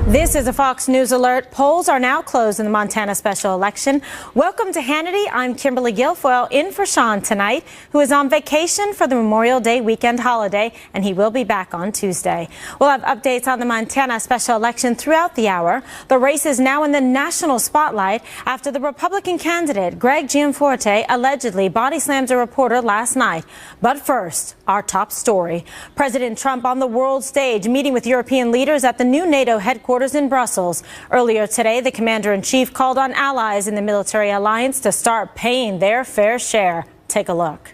This is a Fox News alert. Polls are now closed in the Montana special election. Welcome to Hannity. I'm Kimberly Guilfoyle in for Sean tonight, who is on vacation for the Memorial Day weekend holiday, and he will be back on Tuesday. We'll have updates on the Montana special election throughout the hour. The race is now in the national spotlight after the Republican candidate, Greg Gianforte, allegedly body slammed a reporter last night. But first, our top story. President Trump on the world stage meeting with European leaders at the new NATO headquarters in Brussels. Earlier today, the commander-in-chief called on allies in the military alliance to start paying their fair share. Take a look.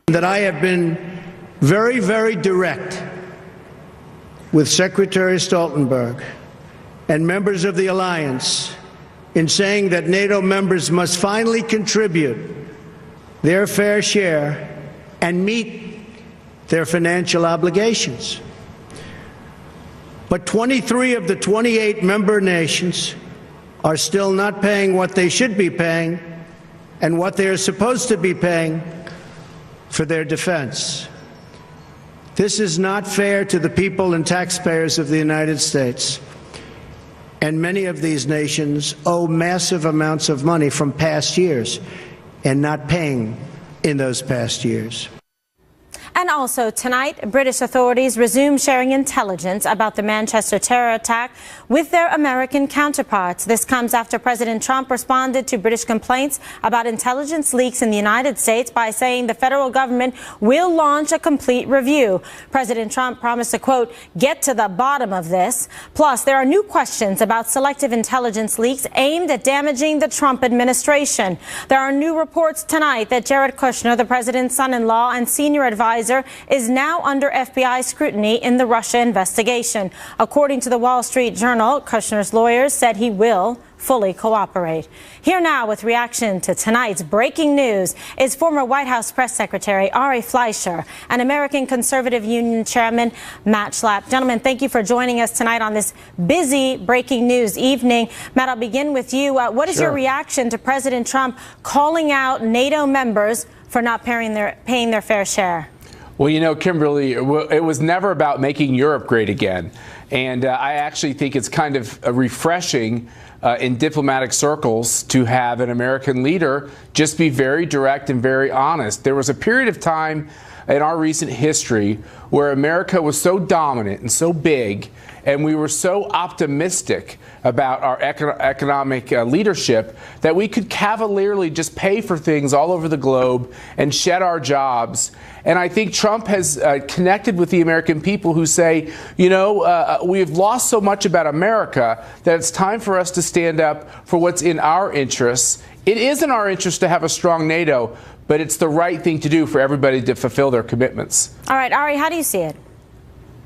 That I have been very, very direct with Secretary Stoltenberg and members of the alliance in saying that NATO members must finally contribute their fair share and meet their financial obligations. But 23 of the 28 member nations are still not paying what they should be paying and what they are supposed to be paying for their defense. This is not fair to the people and taxpayers of the United States. And many of these nations owe massive amounts of money from past years and not paying in those past years. And also tonight, British authorities resume sharing intelligence about the Manchester terror attack with their American counterparts. This comes after President Trump responded to British complaints about intelligence leaks in the United States by saying the federal government will launch a complete review. President Trump promised to, quote, get to the bottom of this. Plus, there are new questions about selective intelligence leaks aimed at damaging the Trump administration. There are new reports tonight that Jared Kushner, the president's son-in-law and senior advisor, is now under FBI scrutiny in the Russia investigation. According to the Wall Street Journal, Kushner's lawyers said he will fully cooperate. Here now with reaction to tonight's breaking news is former White House press secretary Ari Fleischer and American Conservative Union Chairman Matt Schlapp. Gentlemen, thank you for joining us tonight on this busy breaking news evening. Matt, I'll begin with you. What is your reaction to President Trump calling out NATO members for not paying their fair share? Well, you know, Kimberly, it was never about making Europe great again. And I actually think it's kind of refreshing in diplomatic circles to have an American leader just be very direct and very honest. There was a period of time in our recent history where America was so dominant and so big, and we were so optimistic about our economic leadership that we could cavalierly just pay for things all over the globe and shed our jobs. And I think Trump has connected with the American people who say, you know, we've lost so much about America that it's time for us to stand up for what's in our interests. It is in our interest to have a strong NATO, but it's the right thing to do for everybody to fulfill their commitments. All right, Ari, how do you see it?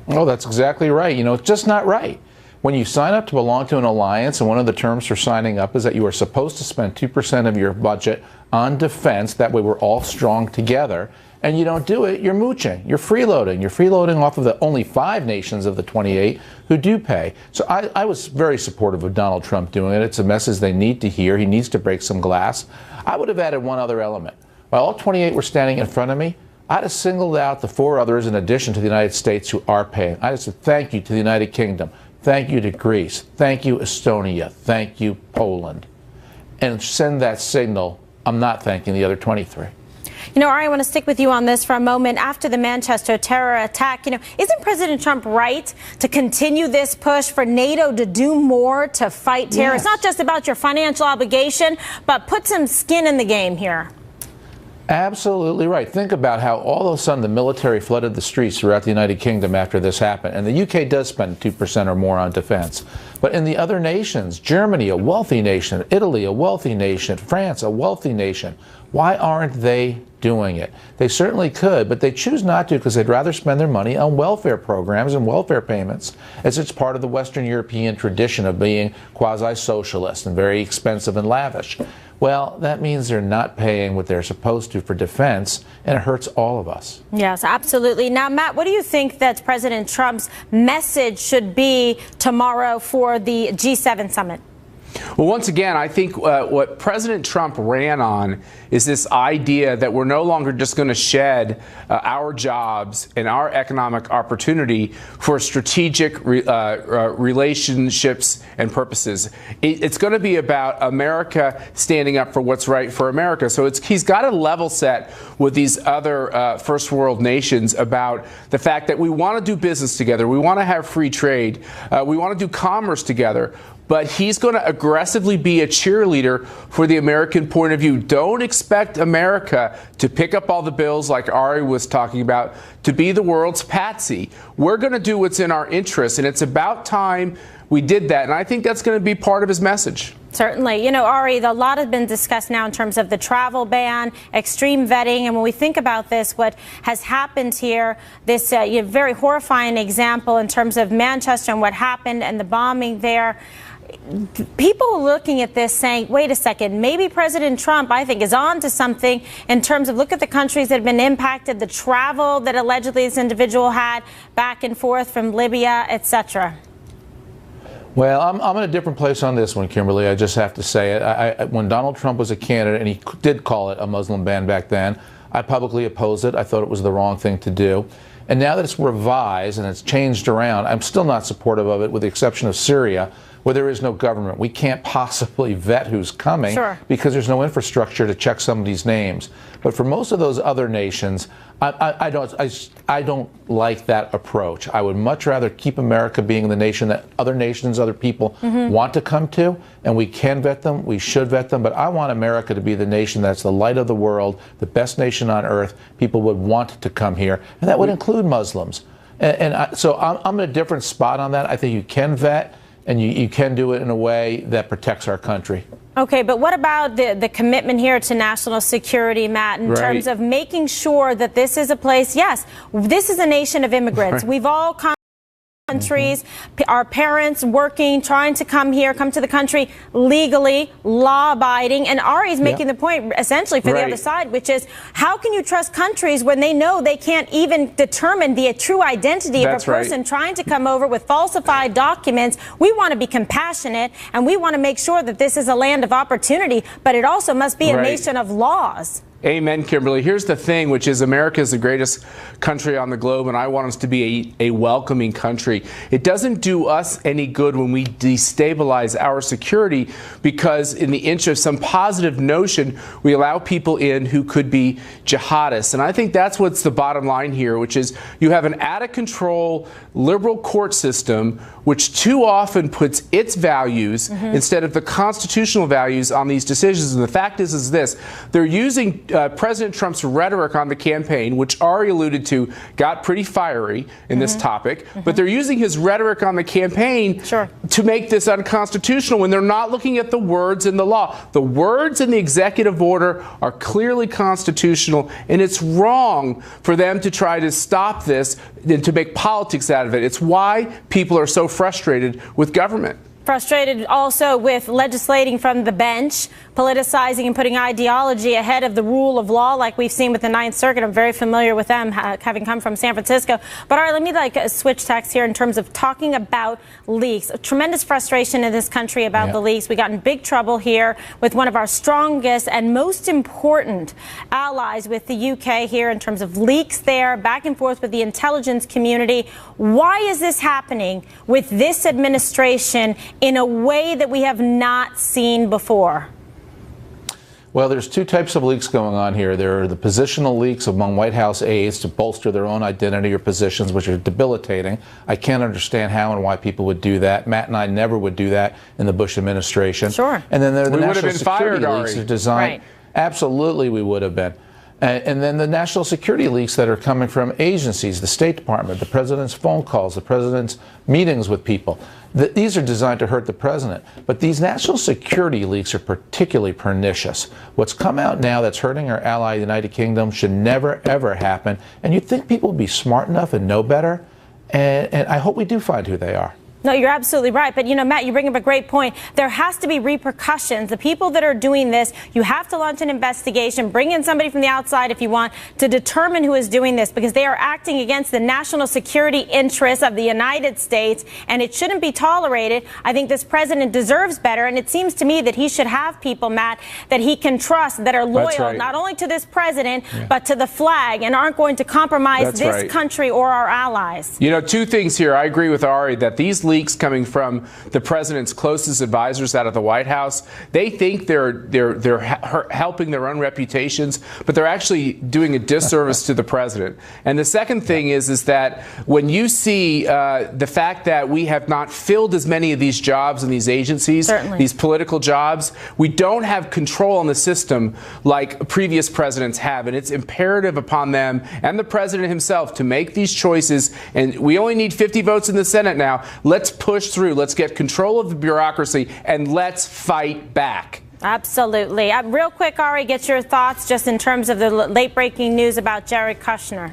Oh, that's exactly right. You know, it's just not right. When you sign up to belong to an alliance, and one of the terms for signing up is that you are supposed to spend 2% of your budget on defense, that way we're all strong together, and you don't do it, you're mooching, you're freeloading. You're freeloading off of the only 5 nations of the 28 who do pay. So I was very supportive of Donald Trump doing it. It's a message they need to hear. He needs to break some glass. I would have added one other element. While all 28 were standing in front of me, I'd have singled out the 4 others in addition to the United States who are paying. I just said thank you to the United Kingdom. Thank you to Greece. Thank you, Estonia. Thank you, Poland. And send that signal, I'm not thanking the other 23. You know, Ari, I want to stick with you on this for a moment. After the Manchester terror attack, you know, isn't President Trump right to continue this push for NATO to do more to fight terror? Yes. It's not just about your financial obligation, but put some skin in the game here. Absolutely right. Think about how all of a sudden the military flooded the streets throughout the United Kingdom after this happened. And the UK does spend 2% or more on defense. But in the other nations, Germany, a wealthy nation, Italy, a wealthy nation, France, a wealthy nation, why aren't they doing it? They certainly could, but they choose not to because they'd rather spend their money on welfare programs and welfare payments, as it's part of the Western European tradition of being quasi-socialist and very expensive and lavish. Well, that means they're not paying what they're supposed to for defense, and it hurts all of us. Yes, absolutely. Now, Matt, what do you think that President Trump's message should be tomorrow for the G7 summit? Well, once again, I think what President Trump ran on is this idea that we're no longer just going to shed our jobs and our economic opportunity for strategic relationships and purposes. It's going to be about America standing up for what's right for America. So he's got a level set with these other first world nations about the fact that we want to do business together. We want to have free trade. We want to do commerce together. But he's going to aggressively be a cheerleader for the American point of view. Don't expect America to pick up all the bills like Ari was talking about, to be the world's patsy. We're going to do what's in our interest, and it's about time we did that. And I think that's going to be part of his message. Certainly. You know, Ari, a lot has been discussed now in terms of the travel ban, extreme vetting. And when we think about this, what has happened here, this very horrifying example in terms of Manchester and what happened and the bombing there. People are looking at this saying, wait a second, maybe President Trump, I think, is on to something in terms of look at the countries that have been impacted, the travel that allegedly this individual had back and forth from Libya, etc. Well, I'm in a different place on this one, Kimberly. I just have to say it. When Donald Trump was a candidate, and he did call it a Muslim ban back then, I publicly opposed it. I thought it was the wrong thing to do. And now that it's revised and it's changed around, I'm still not supportive of it, with the exception of Syria, where there is no government. We can't possibly vet who's coming because there's no infrastructure to check somebody's names. But for most of those other nations, I don't like that approach. I would much rather keep America being the nation that other nations, other people want to come to, and we can vet them, we should vet them, but I want America to be the nation that's the light of the world, the best nation on earth. People would want to come here, and that would include Muslims. So I'm in a different spot on that. I think you can vet, and you can do it in a way that protects our country. Okay, but what about the commitment here to national security, Matt, in terms of making sure that this is a place, yes, this is a nation of immigrants. We've all come countries, our parents working, trying to come here, come to the country legally, law-abiding, and Ari's making the point essentially for the other side, which is how can you trust countries when they know they can't even determine the true identity of a person trying to come over with falsified documents? We want to be compassionate, and we want to make sure that this is a land of opportunity, but it also must be a nation of laws. Amen, Kimberly. Here's the thing, which is America is the greatest country on the globe, and I want us to be a welcoming country. It doesn't do us any good when we destabilize our security because in the interest of some positive notion, we allow people in who could be jihadists. And I think that's what's the bottom line here, which is you have an out-of-control liberal court system which too often puts its values instead of the constitutional values on these decisions. And the fact is this, they're using President Trump's rhetoric on the campaign, which Ari alluded to, got pretty fiery in this topic, but they're using his rhetoric on the campaign to make this unconstitutional when they're not looking at the words in the law. The words in the executive order are clearly constitutional, and it's wrong for them to try to stop this and to make politics out of it. It's why people are so frustrated with government. Frustrated also with legislating from the bench, politicizing and putting ideology ahead of the rule of law, like we've seen with the Ninth Circuit. I'm very familiar with them, having come from San Francisco. But all right, let me switch tacks here in terms of talking about leaks. A tremendous frustration in this country about the leaks. We got in big trouble here with one of our strongest and most important allies with the UK here in terms of leaks there, back and forth with the intelligence community. Why is this happening with this administration in a way that we have not seen before? Well, there's two types of leaks going on here. There are the positional leaks among White House aides to bolster their own identity or positions, which are debilitating. I can't understand how and why people would do that. Matt and I never would do that in the Bush administration. And then there are the national security leaks that are designed. Absolutely, we would have been. And then the national security leaks that are coming from agencies, the State Department, the president's phone calls, the president's meetings with people. These are designed to hurt the president. But these national security leaks are particularly pernicious. What's come out now that's hurting our ally, the United Kingdom, should never, ever happen. And you'd think people would be smart enough and know better. And I hope we do find who they are. No, you're absolutely right. But, you know, Matt, you bring up a great point. There has to be repercussions. The people that are doing this, you have to launch an investigation, bring in somebody from the outside if you want to determine who is doing this, because they are acting against the national security interests of the United States, and it shouldn't be tolerated. I think this president deserves better, and it seems to me that he should have people, Matt, that he can trust, that are loyal not only to this president, but to the flag, and aren't going to compromise this country or our allies. You know, two things here. I agree with Ari that these leaks coming from the president's closest advisors out of the White House, they think they're helping their own reputations, but they're actually doing a disservice to the president. And the second thing is that when you see the fact that we have not filled as many of these jobs in these agencies, these political jobs, we don't have control on the system like previous presidents have, and it's imperative upon them and the president himself to make these choices. And we only need 50 votes in the Senate now. Let's push through. Let's get control of the bureaucracy, and let's fight back. Absolutely. Real quick, Ari, get your thoughts just in terms of the late-breaking news about Jared Kushner.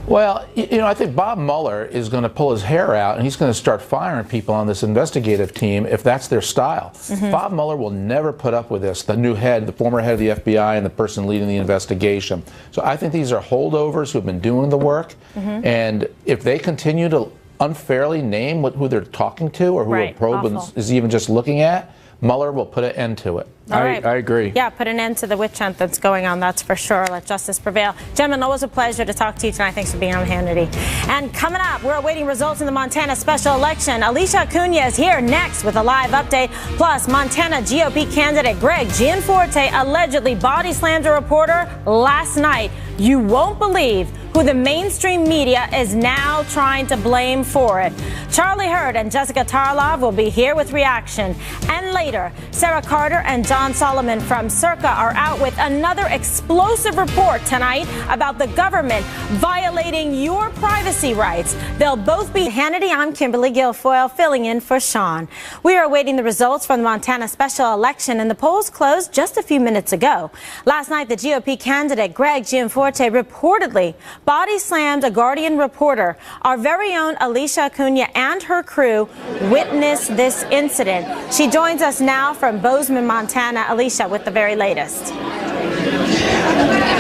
Well, you know, I think Bob Mueller is going to pull his hair out, and he's going to start firing people on this investigative team if that's their style. Bob Mueller will never put up with this, the new head, the former head of the FBI, and the person leading the investigation. So I think these are holdovers who have been doing the work, and if they continue to unfairly name who they're talking to or who a probe is even just looking at, Mueller will put an end to it. I agree. Yeah, put an end to the witch hunt that's going on, that's for sure. Let justice prevail. Gentlemen, always a pleasure to talk to you tonight. Thanks for being on Hannity. And coming up, we're awaiting results in the Montana special election. Alicia Acuna is here next with a live update. Plus, Montana GOP candidate Greg Gianforte allegedly body slammed a reporter last night. You won't believe who the mainstream media is now trying to blame for it. Charlie Hurd and Jessica Tarlov will be here with reaction. And later, Sarah Carter and John Solomon from Circa are out with another explosive report tonight about the government violating your privacy rights. They'll both be Hannity. I'm Kimberly Guilfoyle, filling in for Sean. We are awaiting the results from the Montana special election, and the polls closed just a few minutes ago. Last night, the GOP candidate Greg Gianforte reportedly body slammed a Guardian reporter. Our very own Alicia Acuna and her crew witnessed this incident. She joins us now from Bozeman, Montana. Alicia, with the very latest.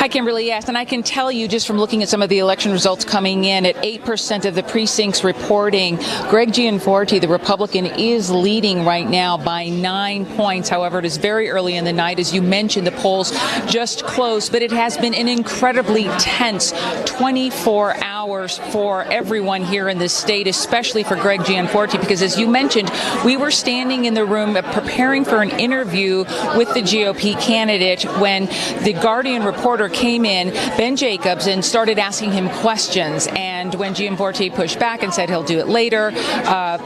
Hi, Kimberly. Yes, and I can tell you just from looking at some of the election results coming in at 8% of the precincts reporting, Greg Gianforte, the Republican, is leading right now by 9 points. However, it is very early in the night. As you mentioned, the polls just closed, but it has been an incredibly tense 24 hours for everyone here in this state, especially for Greg Gianforte, because as you mentioned, we were standing in the room preparing for an interview with the GOP candidate when the Guardian reporter came in, Ben Jacobs, and started asking him questions. And when Gianforte pushed back and said he'll do it later,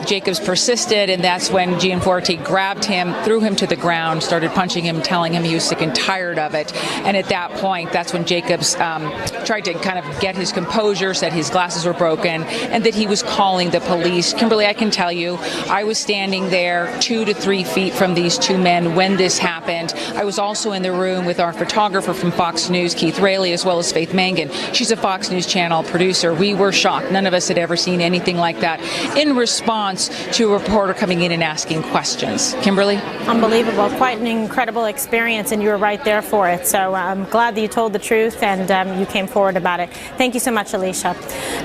Jacobs persisted, and that's when Gianforte grabbed him, threw him to the ground, started punching him, telling him he was sick and tired of it. And at that point, that's when Jacobs tried to kind of get his composure, said his glasses were broken, and that he was calling the police. Kimberly, I can tell you, I was standing there 2 to 3 feet from these two men when this happened. I was also in the room with our photographer from Fox News, Keith Raley, as well as Faith Mangan. She's a Fox News Channel producer. We were shocked. None of us had ever seen anything like that in response to a reporter coming in and asking questions. Kimberly? Unbelievable. Quite an incredible experience, and you were right there for it. So I'm glad that you told the truth and you came forward about it. Thank you so much, Alicia.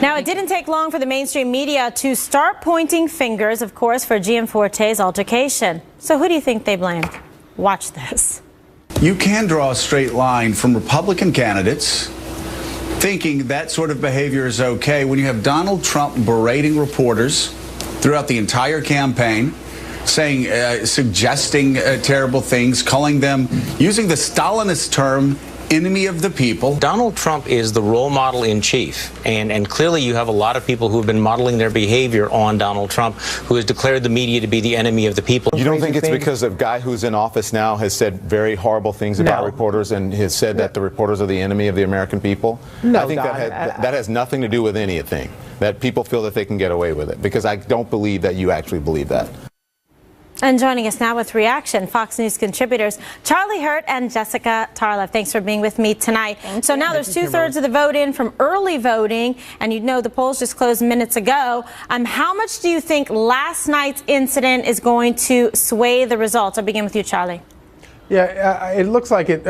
Now, it didn't take long for the mainstream media to start pointing fingers, of course, for Gianforte's altercation. So who do you think they blamed? Watch this. You can draw a straight line from Republican candidates thinking that sort of behavior is okay when you have Donald Trump berating reporters throughout the entire campaign, saying, suggesting terrible things, calling them, using the Stalinist term, enemy of the people. Donald Trump is the role model in chief, and clearly you have a lot of people who have been modeling their behavior on Donald Trump, who has declared the media to be the enemy of the people. You don't think it's because a guy who's in office now has said very horrible things about reporters and has said that the reporters are the enemy of the American people? No, I think that has nothing to do with anything, that people feel that they can get away with it, because I don't believe that you actually believe that. And joining us now with reaction, Fox News contributors Charlie Hurt and Jessica Tarlov. Thanks for being with me tonight. So now there's 2/3 of the vote in from early voting, and you know the polls just closed minutes ago. How much do you think last night's incident is going to sway the results? I'll begin with you, Charlie. Yeah, it looks like it,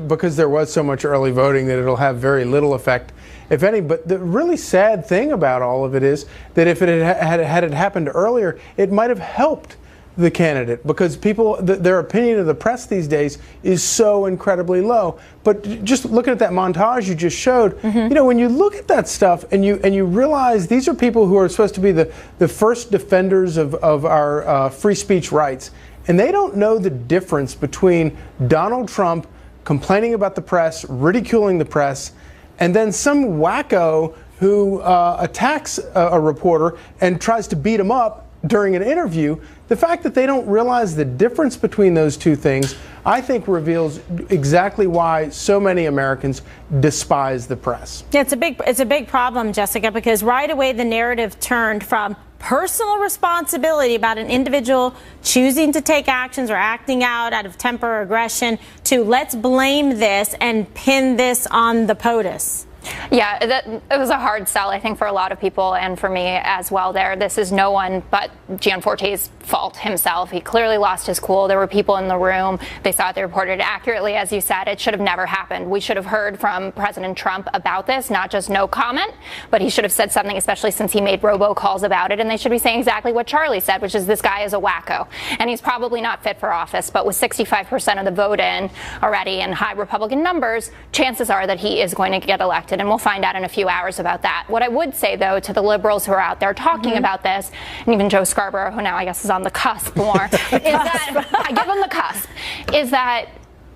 because there was so much early voting, that it'll have very little effect, if any. But the really sad thing about all of it is that if it had it happened earlier, it might have helped the candidate, because people, their opinion of the press these days is so incredibly low. But just looking at that montage you just showed, you know, when you look at that stuff and you realize these are people who are supposed to be the first defenders of our free speech rights, and they don't know the difference between Donald Trump complaining about the press, ridiculing the press, and then some wacko who attacks a reporter and tries to beat him up during an interview. The fact that they don't realize the difference between those two things, I think, reveals exactly why so many Americans despise the press. Yeah, it's a big problem, Jessica, because right away the narrative turned from personal responsibility about an individual choosing to take actions or acting out of temper or aggression to let's blame this and pin this on the POTUS. Yeah, it was a hard sell, I think, for a lot of people, and for me as well there. This is no one but Gianforte's fault himself. He clearly lost his cool. There were people in the room. They saw it. They reported it accurately. As you said, it should have never happened. We should have heard from President Trump about this, not just no comment, but he should have said something, especially since he made robocalls about it. And they should be saying exactly what Charlie said, which is this guy is a wacko. And he's probably not fit for office. But with 65% of the vote in already and high Republican numbers, chances are that he is going to get elected. And we'll find out in a few hours about that. What I would say, though, to the liberals who are out there talking about this, and even Joe Scarborough, who now I guess is on the cusp more, is that I give him the cusp, is that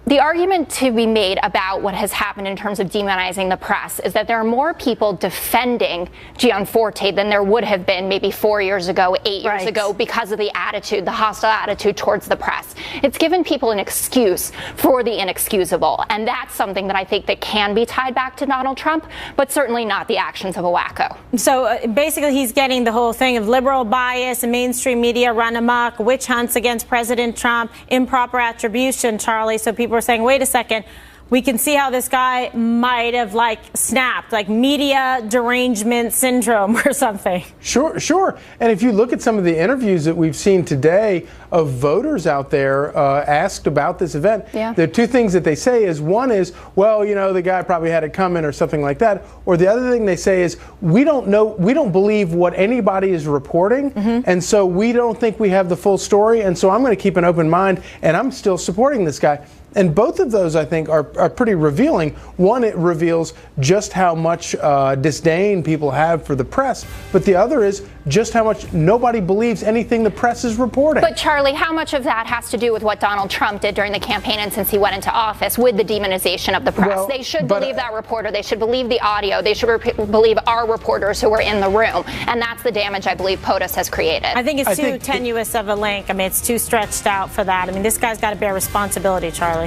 the argument to be made about what has happened in terms of demonizing the press is that there are more people defending Gianforte than there would have been maybe 4 years ago, 8 years ago, because of the attitude, the hostile attitude towards the press. It's given people an excuse for the inexcusable, and that's something that I think that can be tied back to Donald Trump, but certainly not the actions of a wacko. So basically he's getting the whole thing of liberal bias and mainstream media run amok, witch hunts against President Trump, improper attribution, Charlie. So people are saying, wait a second, we can see how this guy might have snapped, like media derangement syndrome or something. Sure. And if you look at some of the interviews that we've seen today of voters out there asked about this event, the two things that they say is, one is, well, you know, the guy probably had it coming or something like that. Or the other thing they say is, we don't believe what anybody is reporting, and so we don't think we have the full story, and so I'm going to keep an open mind, and I'm still supporting this guy. And both of those, I think, are pretty revealing. One, it reveals just how much disdain people have for the press, but the other is just how much nobody believes anything the press is reporting. But Charlie, how much of that has to do with what Donald Trump did during the campaign and since he went into office with the demonization of the press? Well, they should believe that reporter. They should believe the audio. They should believe our reporters who were in the room. And that's the damage I believe POTUS has created. I think it's too tenuous of a link. I mean, it's too stretched out for that. I mean, this guy's got to bear responsibility, Charlie.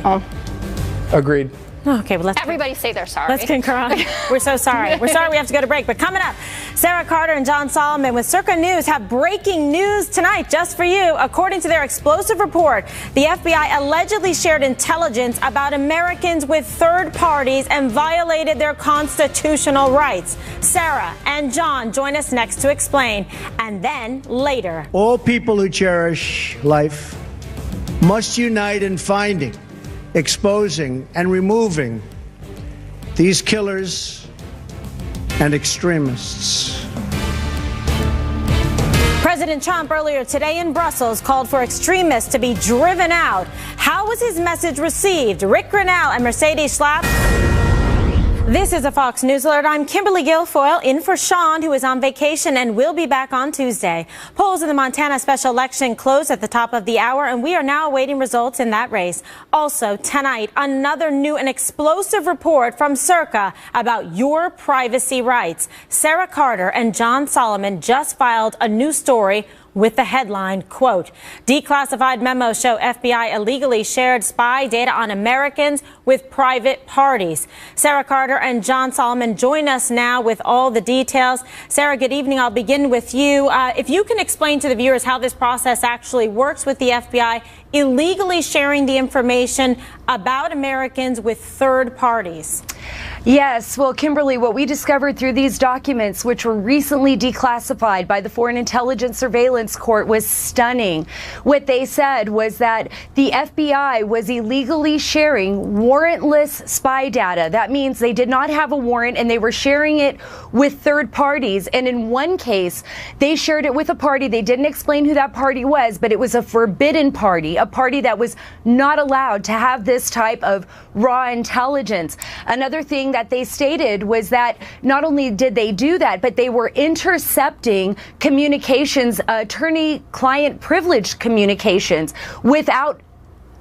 Agreed. Okay, well, everybody say they're sorry. Let's concur on. We're so sorry. We're sorry we have to go to break. But coming up, Sarah Carter and John Solomon with Circa News have breaking news tonight just for you. According to their explosive report, the FBI allegedly shared intelligence about Americans with third parties and violated their constitutional rights. Sarah and John join us next to explain. And then later, all people who cherish life must unite in finding, exposing, and removing these killers and extremists. President Trump earlier today in Brussels called for extremists to be driven out. How was his message received? Rick Grinnell and Mercedes Schlapp. This is a Fox News Alert. I'm Kimberly Guilfoyle in for Sean, who is on vacation and will be back on Tuesday. Polls in the Montana special election closed at the top of the hour, and we are now awaiting results in that race. Also, tonight, another new and explosive report from Circa about your privacy rights. Sarah Carter and John Solomon just filed a new story. with the headline, quote, declassified memos show FBI illegally shared spy data on Americans with private parties. Sarah Carter and John Solomon join us now with all the details. Sarah, good evening. I'll begin with you. If you can explain to the viewers how this process actually works with the FBI illegally sharing the information about Americans with third parties. Yes, well, Kimberly, what we discovered through these documents, which were recently declassified by the Foreign Intelligence Surveillance Court, was stunning. What they said was that the FBI was illegally sharing warrantless spy data. That means they did not have a warrant and they were sharing it with third parties. And in one case, they shared it with a party. They didn't explain who that party was, but it was a forbidden party, a party that was not allowed to have this type of raw intelligence. Another thing that they stated was that not only did they do that, but they were intercepting communications, attorney-client privileged communications, without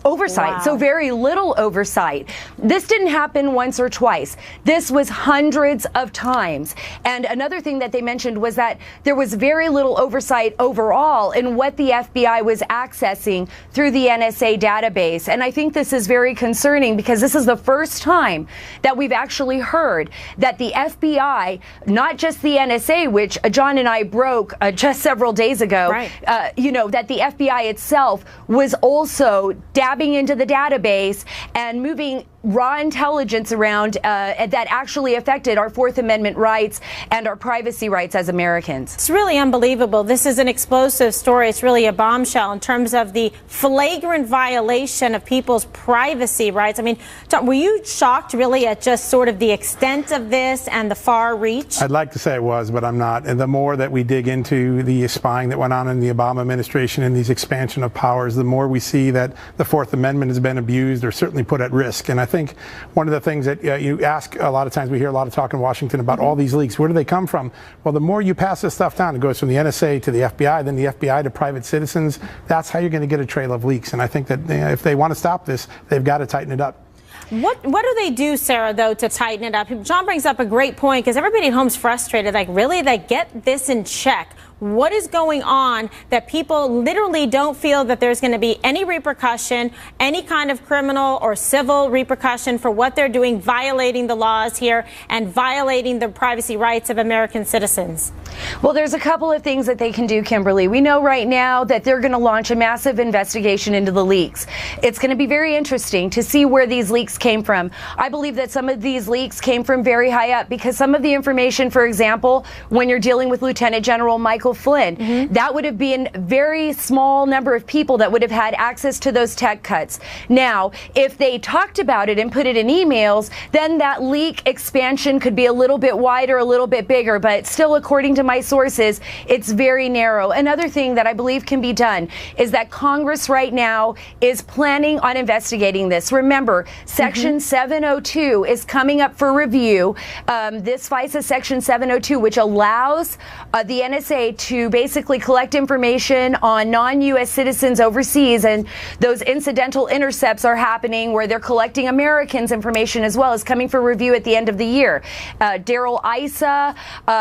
oversight. Wow. So very little oversight. This didn't happen once or twice. This was hundreds of times. And another thing that they mentioned was that there was very little oversight overall in what the FBI was accessing through the NSA database. And I think this is very concerning because this is the first time that we've actually heard that the FBI, not just the NSA, which John and I broke just several days ago, right. That the FBI itself was also dabbing into the database and moving raw intelligence around that actually affected our Fourth Amendment rights and our privacy rights as Americans. It's really unbelievable. This is an explosive story. It's really a bombshell in terms of the flagrant violation of people's privacy rights. I mean, John, were you shocked really at just sort of the extent of this and the far reach? I'd like to say it was, but I'm not. And the more that we dig into the spying that went on in the Obama administration and these expansion of powers, the more we see that the Fourth Amendment has been abused or certainly put at risk. And I think one of the things that you ask a lot of times, we hear a lot of talk in Washington about all these leaks. Where do they come from? Well, the more you pass this stuff down, it goes from the NSA to the FBI, then the FBI to private citizens. That's how you're going to get a trail of leaks. And I think that if they want to stop this, they've got to tighten it up. What do they do, Sarah, though, to tighten it up? John brings up a great point because everybody at home's frustrated. Like, really? They get this in check. What is going on that people literally don't feel that there's going to be any repercussion, any kind of criminal or civil repercussion for what they're doing, violating the laws here and violating the privacy rights of American citizens? Well, there's a couple of things that they can do, Kimberly. We know right now that they're going to launch a massive investigation into the leaks. It's going to be very interesting to see where these leaks came from. I believe that some of these leaks came from very high up because some of the information, for example, when you're dealing with Lieutenant General Michael Flynn, that would have been a very small number of people that would have had access to those tech cuts. Now, if they talked about it and put it in emails, then that leak expansion could be a little bit wider, a little bit bigger, but still, according to my sources, it's very narrow. Another thing that I believe can be done is that Congress right now is planning on investigating this. Remember, Section 702 is coming up for review. This FISA Section 702, which allows the NSA to basically collect information on non-U.S. citizens overseas, and those incidental intercepts are happening where they're collecting Americans' information as well, is coming for review at the end of the year. Daryl Issa,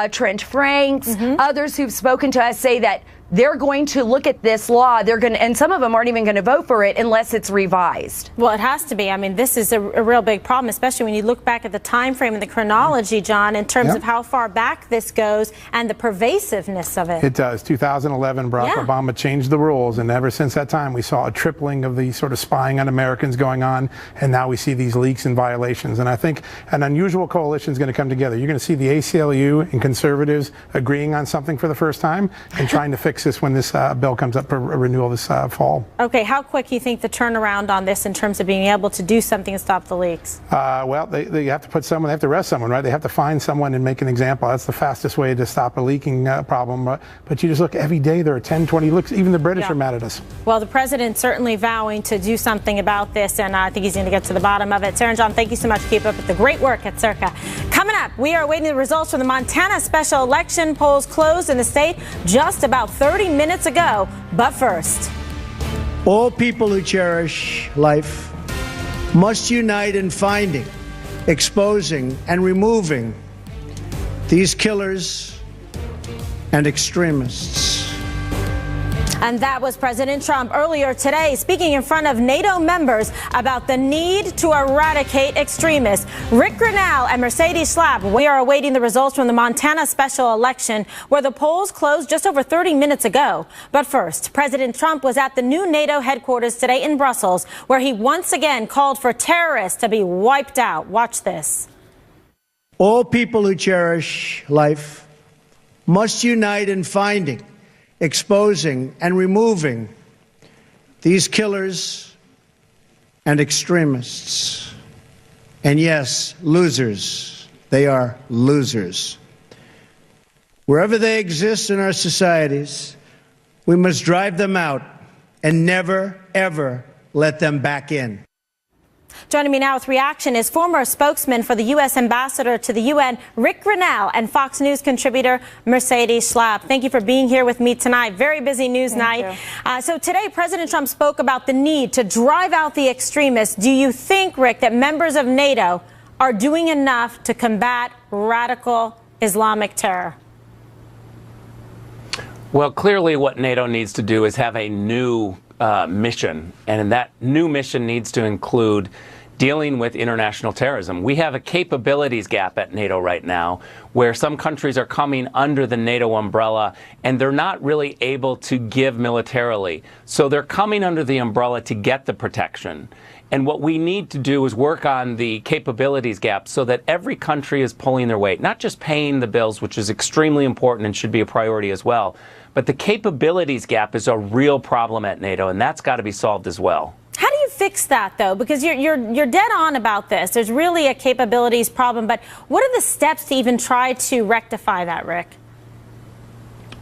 Trent Franks, others who've spoken to us say that they're going to look at this law. They're going to, and some of them aren't even going to vote for it unless it's revised. Well, it has to be. I mean, this is a real big problem, especially when you look back at the time frame and the chronology, John, in terms of how far back this goes and the pervasiveness of it. It does. 2011, Barack Obama changed the rules, and ever since that time, we saw a tripling of the sort of spying on Americans going on, and now we see these leaks and violations. And I think an unusual coalition is going to come together. You're going to see the ACLU and conservatives agreeing on something for the first time and trying to fix this when this bill comes up for renewal this fall. Okay, how quick do you think the turnaround on this in terms of being able to do something to stop the leaks? Well, they have to put someone, they have to arrest someone, right? They have to find someone and make an example. That's the fastest way to stop a leaking problem. But you just look, every day there are 10, 20 leaks. Even the British are mad at us. Well, the president's certainly vowing to do something about this, and I think he's going to get to the bottom of it. Sarah and John, thank you so much. Keep up with the great work at Circa. Coming up, we are awaiting the results from the Montana special election. Polls closed in the state just about 30 minutes ago. But first, all people who cherish life must unite in finding, exposing, and removing these killers and extremists. And that was President Trump earlier today speaking in front of NATO members about the need to eradicate extremists. Rick Grinnell and Mercedes Schlapp, we are awaiting the results from the Montana special election where the polls closed just over 30 minutes ago. But first, President Trump was at the new NATO headquarters today in Brussels, where he once again called for terrorists to be wiped out. Watch this. All people who cherish life must unite in finding, exposing, and removing these killers and extremists. And yes, losers. They are losers. Wherever they exist in our societies, we must drive them out and never, ever let them back in. Joining me now with reaction is former spokesman for the U.S. ambassador to the UN, Rick Grinnell, and Fox News contributor Mercedes Schlapp. Thank you for being here with me tonight. Very busy news night. So today, President Trump spoke about the need to drive out the extremists. Do you think, Rick, that members of NATO are doing enough to combat radical Islamic terror? Well, clearly what NATO needs to do is have a new mission, and that new mission needs to include dealing with international terrorism. We have a capabilities gap at NATO right now where some countries are coming under the NATO umbrella and they're not really able to give militarily. So they're coming under the umbrella to get the protection. And what we need to do is work on the capabilities gap so that every country is pulling their weight, not just paying the bills, which is extremely important and should be a priority as well. But the capabilities gap is a real problem at NATO, and that's got to be solved as well. How do you fix that, though? Because you're dead on about this. There's really a capabilities problem. But what are the steps to even try to rectify that, Rick?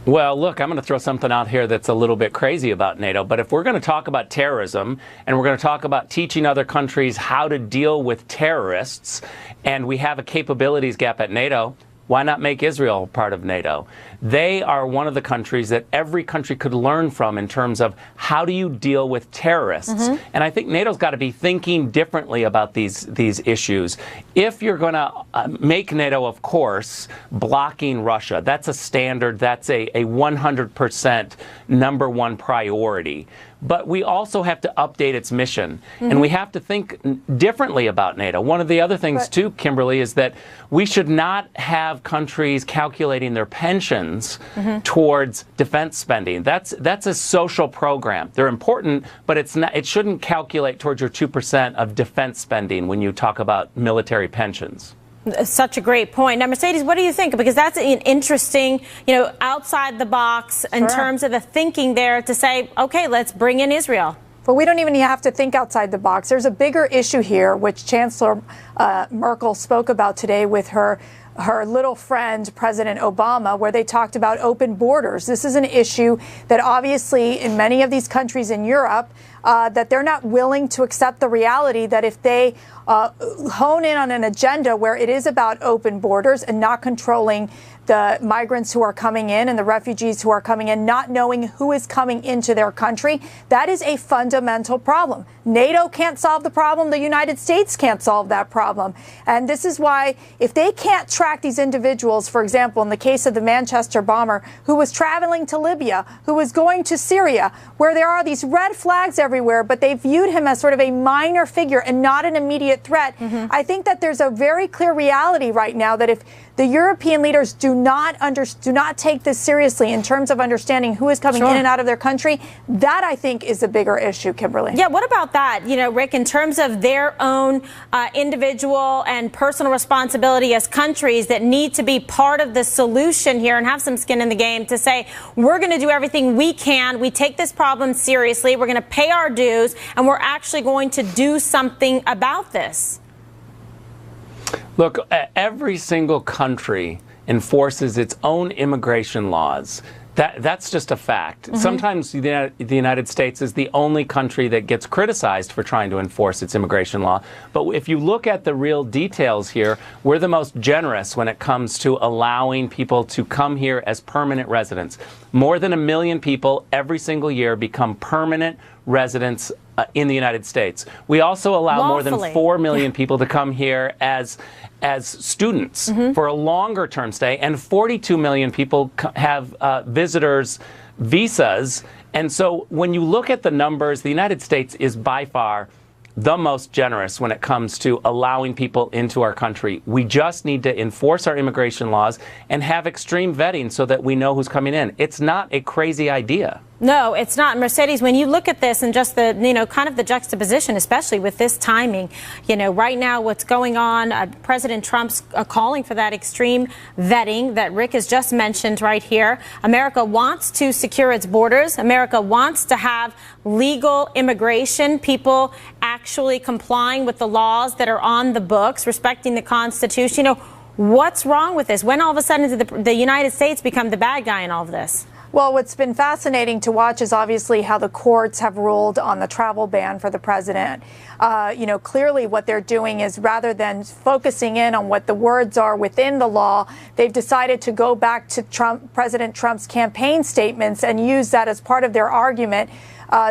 Well, look, I'm going to throw something out here that's a little bit crazy about NATO. But if we're going to talk about terrorism and we're going to talk about teaching other countries how to deal with terrorists, and we have a capabilities gap at NATO, why not make Israel part of NATO? They are one of the countries that every country could learn from in terms of how do you deal with terrorists. And I think NATO's got to be thinking differently about these issues. If you're going to make NATO, of course, blocking Russia, that's a standard, that's a 100% number one priority. But we also have to update its mission, and we have to think differently about NATO. One of the other things, too, Kimberly, is that we should not have countries calculating their pensions towards defense spending. That's a social program. They're important, but it's not. It shouldn't calculate towards your 2% of defense spending when you talk about military pensions. Such a great point. Now, Mercedes, what do you think? Because that's an interesting, outside the box in terms of the thinking there to say, okay, let's bring in Israel. But we don't even have to think outside the box. There's a bigger issue here, which Chancellor Merkel spoke about today with her little friend, President Obama, where they talked about open borders. This is an issue that obviously in many of these countries in Europe, that they're not willing to accept the reality that if they hone in on an agenda where it is about open borders and not controlling the migrants who are coming in and the refugees who are coming in, not knowing who is coming into their country, that is a fundamental problem. NATO can't solve the problem. The United States can't solve that problem. And this is why if they can't track these individuals, for example, in the case of the Manchester bomber who was traveling to Libya, who was going to Syria, where there are these red flags everywhere, but they viewed him as sort of a minor figure and not an immediate threat. I think that there's a very clear reality right now that if the European leaders do not take this seriously in terms of understanding who is coming in and out of their country, that I think is a bigger issue, Kimberly. Yeah, what about that, Rick, in terms of their own individual and personal responsibility as countries that need to be part of the solution here and have some skin in the game to say, we're going to do everything we can. We take this problem seriously. We're going to pay our dues, and we're actually going to do something about this. Look, every single country enforces its own immigration laws. That's just a fact. Sometimes the United States is the only country that gets criticized for trying to enforce its immigration law. But if you look at the real details here, we're the most generous when it comes to allowing people to come here as permanent residents. More than 1 million people every single year become permanent residents in the United States. We also allow more than 4 million people to come here as students for a longer term stay, and 42 million people have visitors visas And so when you look at the numbers, the United States is by far the most generous when it comes to allowing people into our country. We just need to enforce our immigration laws and have extreme vetting so that we know who's coming in. It's not a crazy idea. No, it's not. Mercedes, when you look at this and just the, kind of the juxtaposition, especially with this timing, right now what's going on, President Trump's calling for that extreme vetting that Rick has just mentioned right here. America wants to secure its borders. America wants to have legal immigration, people actually complying with the laws that are on the books, respecting the Constitution. What's wrong with this? When all of a sudden did the United States become the bad guy in all of this? Well, what's been fascinating to watch is obviously how the courts have ruled on the travel ban for the president. Clearly what they're doing is rather than focusing in on what the words are within the law, they've decided to go back to President Trump's campaign statements and use that as part of their argument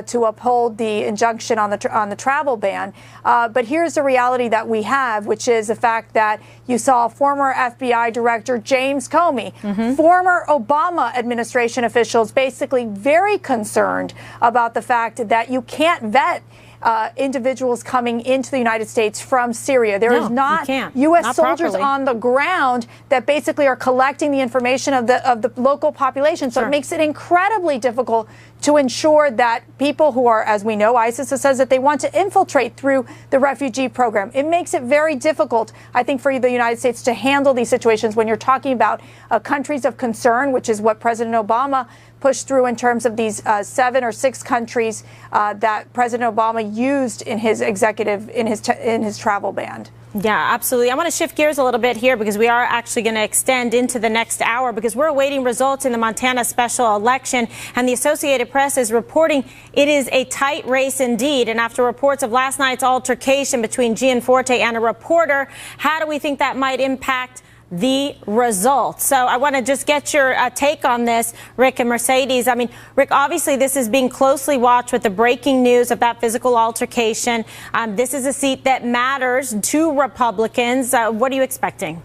to uphold the injunction on the travel ban. But here's the reality that we have, which is the fact that you saw former FBI Director James Comey, former Obama administration officials basically very concerned about the fact that you can't vet individuals coming into the United States from Syria. There is not U.S. soldiers on the ground that basically are collecting the information of the local population. So it makes it incredibly difficult to ensure that people who are, as we know, ISIS says that they want to infiltrate through the refugee program. It makes it very difficult, I think, for the United States to handle these situations when you're talking about countries of concern, which is what President Obama pushed through in terms of these 7 or 6 countries that President Obama used in his in his travel ban. Yeah, absolutely. I want to shift gears a little bit here because we are actually going to extend into the next hour because we're awaiting results in the Montana special election, and the Associated Press is reporting it is a tight race indeed. And after reports of last night's altercation between Gianforte and a reporter, how do we think that might impact the results? So I want to just get your take on this, Rick and Mercedes. I mean, Rick, obviously this is being closely watched with the breaking news of that physical altercation. This is a seat that matters to Republicans. What are you expecting?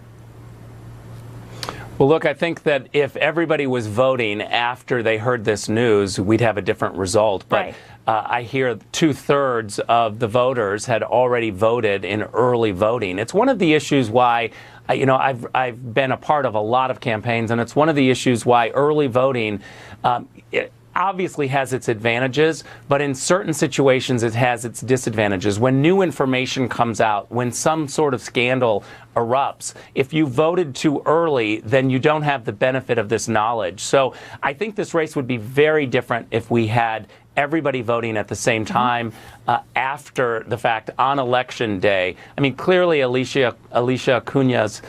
Well, look, I think that if everybody was voting after they heard this news, we'd have a different result. But I hear 2/3 of the voters had already voted in early voting. It's one of the issues why I've been a part of a lot of campaigns, and it's one of the issues why early voting it obviously has its advantages, but in certain situations it has its disadvantages. When new information comes out, when some sort of scandal erupts, if you voted too early, then you don't have the benefit of this knowledge. So I think this race would be very different if we had everybody voting at the same time after the fact on election day. I mean, clearly Alicia Acuña's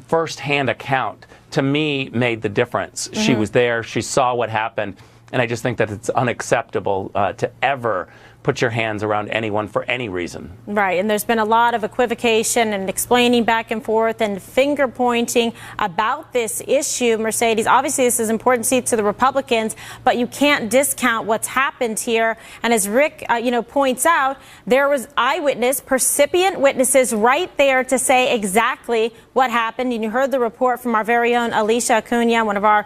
first-hand account, to me, made the difference. She was there. She saw what happened. And I just think that it's unacceptable to ever put your hands around anyone for any reason. Right, and there's been a lot of equivocation and explaining back and forth and finger pointing about this issue, Mercedes. Obviously, this is an important seat to the Republicans, but you can't discount what's happened here. And as Rick, points out, there was eyewitness, percipient witnesses right there to say exactly what happened. And you heard the report from our very own Alicia Acuña, one of our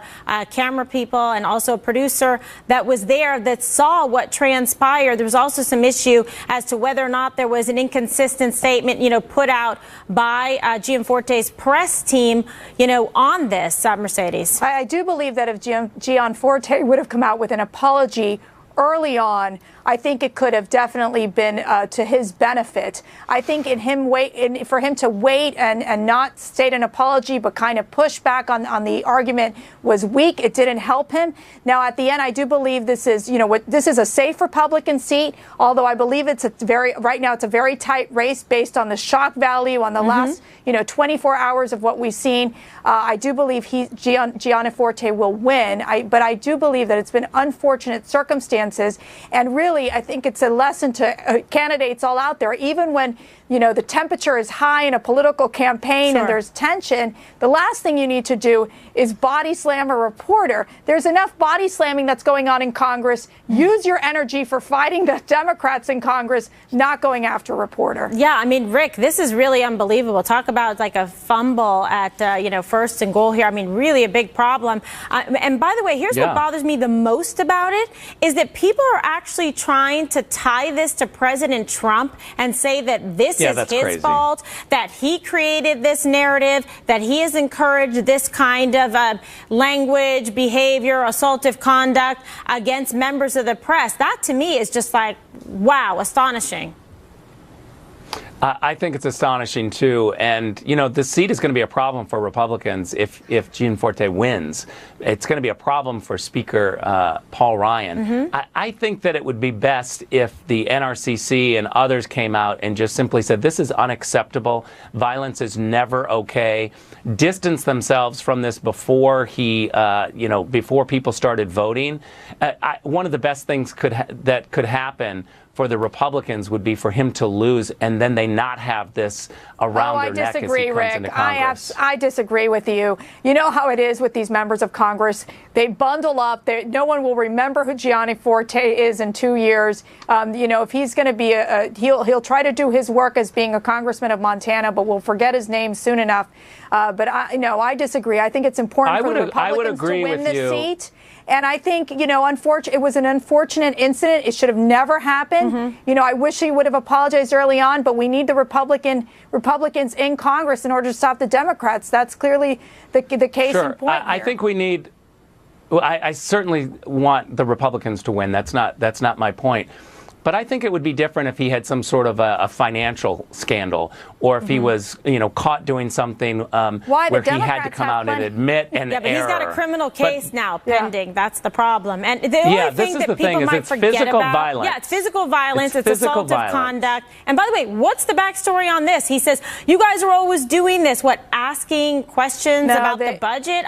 camera people and also a producer that was there that saw what transpired. There was also some issue as to whether or not there was an inconsistent statement, put out by Gianforte's press team, on this, Mercedes. I do believe that if Gianforte would have come out with an apology early on, I think it could have definitely been to his benefit. I think for him to wait and not state an apology but kind of push back on the argument was weak. It didn't help him. Now, at the end, I do believe this is, this is a safe Republican seat, although I believe right now it's a very tight race based on the shock value on the last, 24 hours of what we've seen. I do believe Gianforte will win, but I do believe that it's been unfortunate circumstances circumstances. And really, I think it's a lesson to candidates all out there, even when, the temperature is high in a political campaign and there's tension, the last thing you need to do is body slam a reporter. There's enough body slamming that's going on in Congress. Use your energy for fighting the Democrats in Congress, not going after a reporter. Yeah, I mean, Rick, this is really unbelievable. Talk about like a fumble at, first and goal here. I mean, really a big problem. And by the way, here's what bothers me the most about it is that people are actually trying to tie this to President Trump and say that this is his fault, that he created this narrative, that he has encouraged this kind of language, behavior, assaultive conduct against members of the press. That to me is just like, wow, astonishing. I think it's astonishing, too. And, the seat is going to be a problem for Republicans if Gianforte wins. It's going to be a problem for Speaker Paul Ryan. I think that it would be best if the NRCC and others came out and just simply said, this is unacceptable. Violence is never okay. Distance themselves from this before before people started voting. One of the best things that could happen for the Republicans would be for him to lose and then they not have this around their neck as he comes into Congress. I disagree with you. You know how it is with these members of Congress. They bundle up. No one will remember who Gianforte is in 2 years. If he's going to be he'll try to do his work as being a congressman of Montana, but we'll forget his name soon enough. But I disagree. I think it's important for the Republicans to win this seat. And I think, it was an unfortunate incident. It should have never happened. I wish he would have apologized early on, but we need the Republicans in Congress in order to stop the Democrats. That's clearly the case in point. I think we need. I certainly want the Republicans to win. That's not my point. But I think it would be different if he had some sort of a financial scandal, or if he was, caught doing something where he had to come out and admit an error. But he's got a criminal case now pending. That's the problem. And the only thing that people might forget about, violence. It's physical violence. It's assaultive conduct. And by the way, what's the backstory on this? He says, you guys are always doing this. What, asking questions about the budget?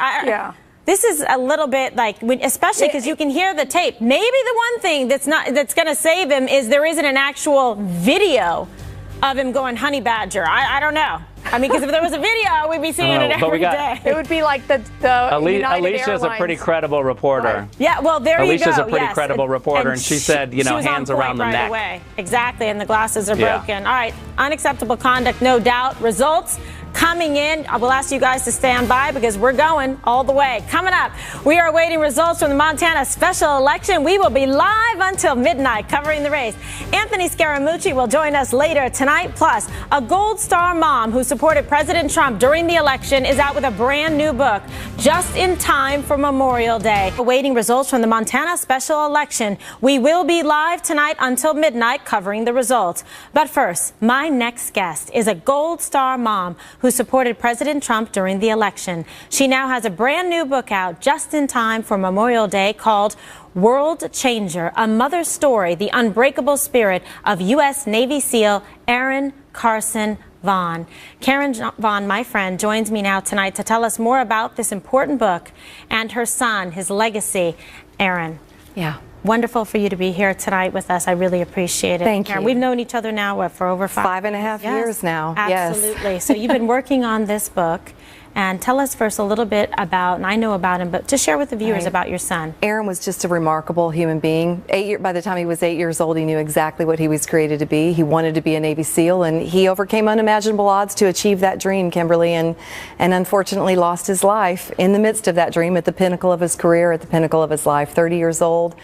This is a little bit like, especially because you can hear the tape. Maybe the one thing that's going to save him is there isn't an actual video of him going honey badger. I don't know. I mean, because if there was a video, we'd be seeing it every day. It would be like the Alicia's a pretty credible reporter. Right. Yeah, well, there you go. Alicia's a pretty credible reporter, and she said, hands around the neck. Away. Exactly, and the glasses are broken. All right, unacceptable conduct, no doubt. Results coming in. I will ask you guys to stand by because we're going all the way. Coming up, we are awaiting results from the Montana special election. We will be live until midnight covering the race. Anthony Scaramucci will join us later tonight. Plus, a Gold Star mom who supported President Trump during the election is out with a brand new book just in time for Memorial Day. Awaiting results from the Montana special election. We will be live tonight until midnight covering the results. But first, my next guest is a Gold Star mom who supported President Trump during the election. She now has a brand new book out just in time for Memorial Day called World Changer, A Mother's Story, The Unbreakable Spirit of U.S. Navy SEAL Aaron Carson Vaughn. Karen Vaughn, my friend, joins me now tonight to tell us more about this important book and her son, his legacy. Aaron. Yeah. Wonderful for you to be here tonight with us. I really appreciate it. Thank you. We've known each other now, for over 5.5 years now. Absolutely. So you've been working on this book. And tell us first a little bit about, and I know about him, but just share with the viewers about your son. Aaron was just a remarkable human being. By the time he was 8 years old, he knew exactly what he was created to be. He wanted to be a Navy SEAL, and he overcame unimaginable odds to achieve that dream, Kimberly, and unfortunately lost his life in the midst of that dream at the pinnacle of his career, at the pinnacle of his life, 30 years old.